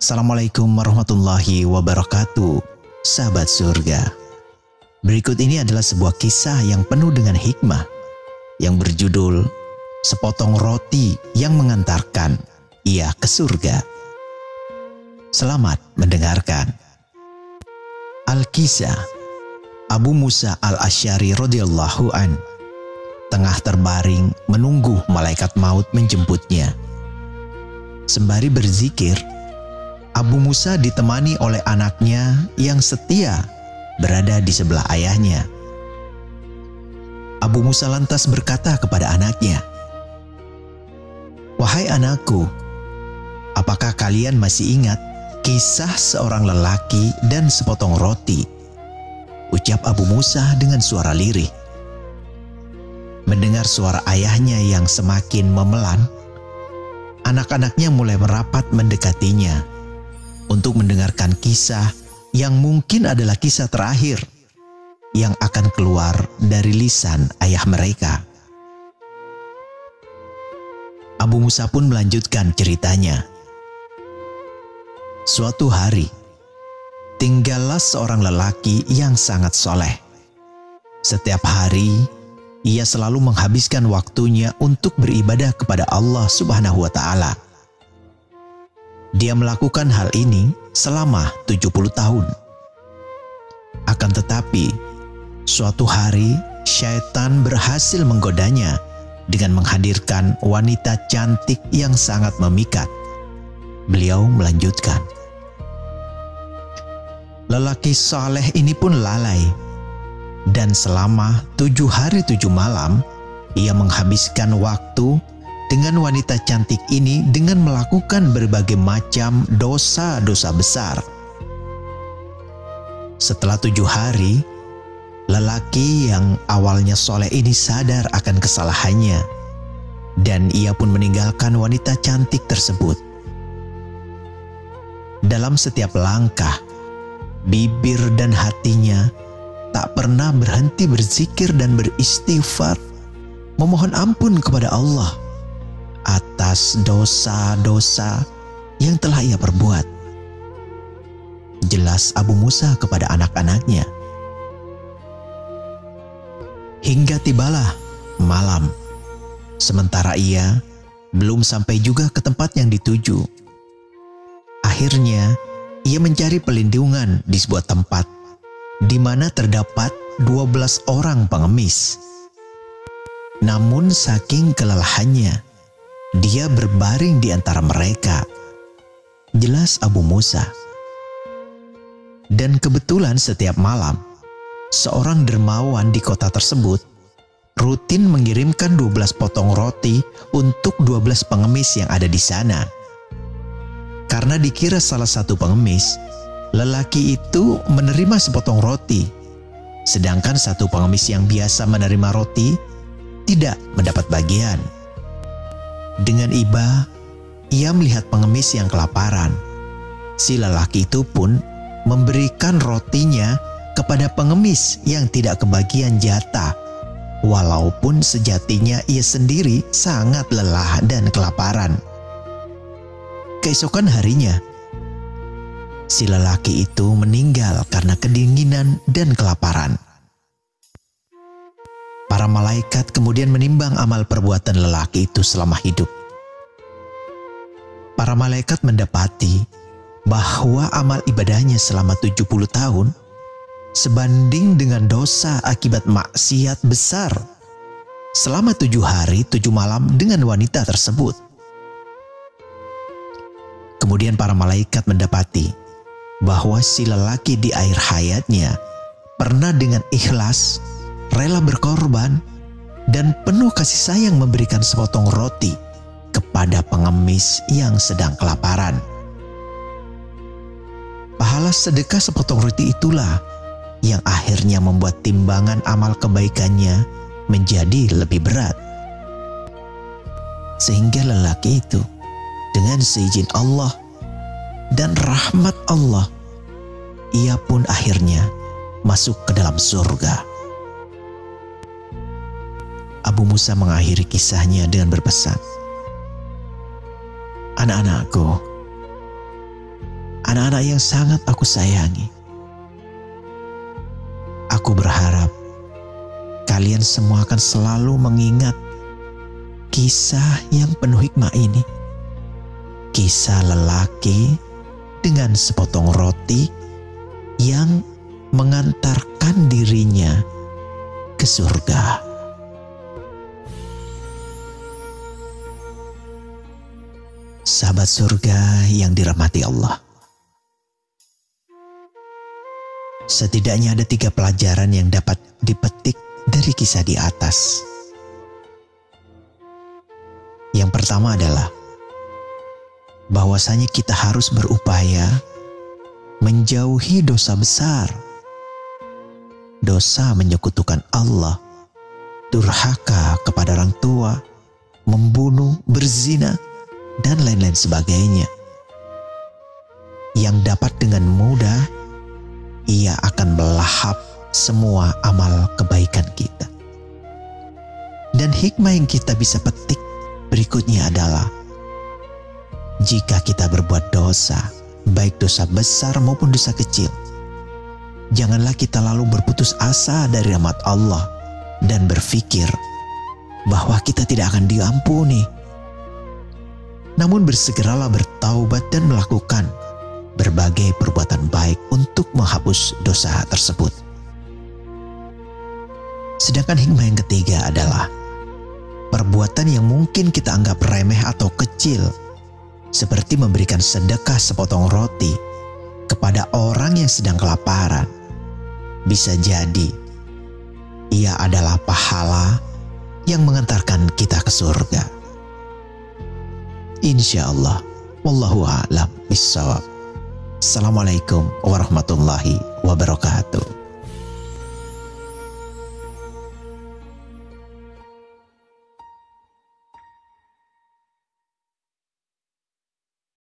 Assalamualaikum warahmatullahi wabarakatuh, sahabat surga. Berikut ini adalah sebuah kisah yang penuh dengan hikmah yang berjudul Sepotong Roti yang Mengantarkan Ia ke Surga. Selamat mendengarkan. Al-Kisah. Abu Musa al-Asy'ari radhiyallahu an tengah terbaring menunggu malaikat maut menjemputnya. Sembari berzikir, Abu Musa ditemani oleh anaknya yang setia berada di sebelah ayahnya. Abu Musa lantas berkata kepada anaknya, "Wahai anakku, apakah kalian masih ingat kisah seorang lelaki dan sepotong roti?" Ucap Abu Musa dengan suara lirih. Mendengar suara ayahnya yang semakin memelan, anak-anaknya mulai merapat mendekatinya untuk mendengarkan kisah yang mungkin adalah kisah terakhir yang akan keluar dari lisan ayah mereka. Abu Musa pun melanjutkan ceritanya. Suatu hari, tinggallah seorang lelaki yang sangat soleh. Setiap hari, ia selalu menghabiskan waktunya untuk beribadah kepada Allah Subhanahu wa Ta'ala. Dia melakukan hal ini selama 70 tahun. Akan tetapi, suatu hari syaitan berhasil menggodanya dengan menghadirkan wanita cantik yang sangat memikat. Beliau melanjutkan, lelaki saleh ini pun lalai, dan selama 7 hari 7 malam ia menghabiskan waktu dengan wanita cantik ini dengan melakukan berbagai macam dosa-dosa besar. Setelah 7 hari, lelaki yang awalnya soleh ini sadar akan kesalahannya, dan ia pun meninggalkan wanita cantik tersebut. Dalam setiap langkah, bibir dan hatinya tak pernah berhenti berzikir dan beristighfar, memohon ampun kepada Allah atas dosa-dosa yang telah ia perbuat. Jelas Abu Musa kepada anak-anaknya. Hingga tibalah malam, sementara ia belum sampai juga ke tempat yang dituju. Akhirnya ia mencari pelindungan di sebuah tempat di mana terdapat 12 orang pengemis. Namun saking kelelahannya, dia berbaring di antara mereka. Jelas Abu Musa. Dan kebetulan setiap malam, seorang dermawan di kota tersebut rutin mengirimkan 12 potong roti untuk 12 pengemis yang ada di sana. Karena dikira salah satu pengemis, lelaki itu menerima sepotong roti, sedangkan satu pengemis yang biasa menerima roti tidak mendapat bagian. Dengan iba, ia melihat pengemis yang kelaparan. Si lelaki itu pun memberikan rotinya kepada pengemis yang tidak kebagian jatah, walaupun sejatinya ia sendiri sangat lelah dan kelaparan. Keesokan harinya, si lelaki itu meninggal karena kedinginan dan kelaparan. Para malaikat kemudian menimbang amal perbuatan lelaki itu selama hidup. Para malaikat mendapati bahwa amal ibadahnya selama 70 tahun sebanding dengan dosa akibat maksiat besar selama 7 hari 7 malam dengan wanita tersebut. Kemudian para malaikat mendapati bahwa si lelaki di akhir hayatnya pernah dengan ikhlas, rela berkorban, dan penuh kasih sayang memberikan sepotong roti kepada pengemis yang sedang kelaparan. Pahala sedekah sepotong roti itulah yang akhirnya membuat timbangan amal kebaikannya menjadi lebih berat. Sehingga lelaki itu dengan seizin Allah dan rahmat Allah, ia pun akhirnya masuk ke dalam surga. Abu Musa mengakhiri kisahnya dengan berpesan, "Anak-anakku, anak-anak yang sangat aku sayangi. Aku berharap kalian semua akan selalu mengingat kisah yang penuh hikmah ini. Kisah lelaki dengan sepotong roti yang mengantarkan dirinya ke surga. Sahabat surga yang dirahmati Allah, setidaknya ada 3 pelajaran yang dapat dipetik dari kisah di atas. Yang pertama adalah bahwasanya kita harus berupaya menjauhi dosa besar. Dosa menyekutukan Allah, durhaka kepada orang tua, membunuh, berzina, dan lain-lain sebagainya. Yang dapat dengan mudah ia akan melahap semua amal kebaikan kita. Dan hikmah yang kita bisa petik berikutnya adalah jika kita berbuat dosa, baik dosa besar maupun dosa kecil, janganlah kita lalu berputus asa dari rahmat Allah dan berpikir bahwa kita tidak akan diampuni. Namun bersegeralah bertaubat dan melakukan berbagai perbuatan baik untuk menghapus dosa tersebut. Sedangkan hikmah yang ketiga adalah perbuatan yang mungkin kita anggap remeh atau kecil, seperti memberikan sedekah sepotong roti kepada orang yang sedang kelaparan. Bisa jadi ia adalah pahala yang mengantarkan kita ke surga. Insya Allah. Wallahu a'lam bishawab. Assalamualaikum warahmatullahi wabarakatuh.